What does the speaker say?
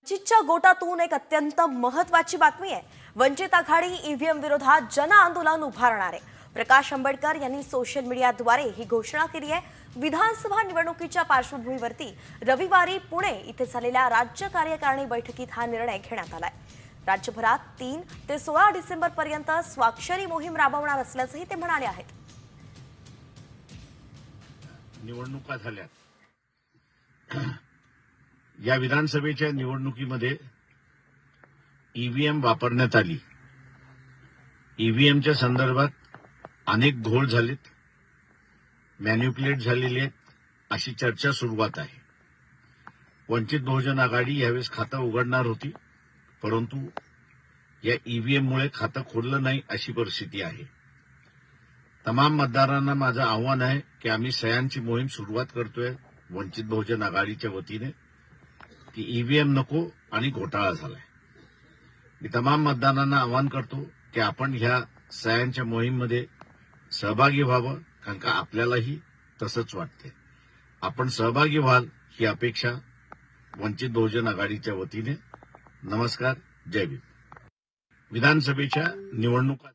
वंचितच्या गोटातून एक अत्यंत महत्त्वाची बातमी आहे। वंचित आघाडी ईव्हीएम विरोधात जन आंदोलन उभारणार आहे। प्रकाश आंबेडकर यांनी सोशल मीडियाद्वारे ही घोषणा केली आहे। विधानसभा निवडणुकीच्या पार्श्वभूमीवरती रविवारी पुणे इथे झालेल्या राज्य कार्यकारिणी बैठकीत हा निर्णय घेण्यात आलाय। राज्यभरात 3 ते 16 डिसेंबर पर्यंत स्वाक्षरी मोहीम राबवणार असल्याचंही ते म्हणाले आहेत। निवडणुका झाल्या, या विधानसभेच्या निवडणुकीमध्ये ईव्हीएम वापरण्यात आली। ईव्हीएमच्या संदर्भात अनेक घोळ झालेत, मॅन्युप्युलेट झालेले आहेत, अशी चर्चा सुरुवात आहे। वंचित बहुजन आघाडी यावेळेस खातं उघडणार होती, परंतु या ईव्हीएममुळे खातं खोललं नाही अशी परिस्थिती आहे। तमाम मतदारांना माझं आव्हान आहे की आम्ही सह्यांची मोहीम सुरुवात करतोय वंचित बहुजन आघाडीच्या वतीने की ईव्हीएम नको आणि घोटाळा झालाय। मी तमाम मतदारांना आवाहन करतो की आपण ह्या सह्यांच्या मोहीममध्ये सहभागी व्हावं, कारण का आपल्यालाही तसंच वाटतंय। आपण सहभागी व्हाल ही अपेक्षा वंचित बहुजन आघाडीच्या वतीने। नमस्कार, जय भीम। विधानसभेच्या निवडणुका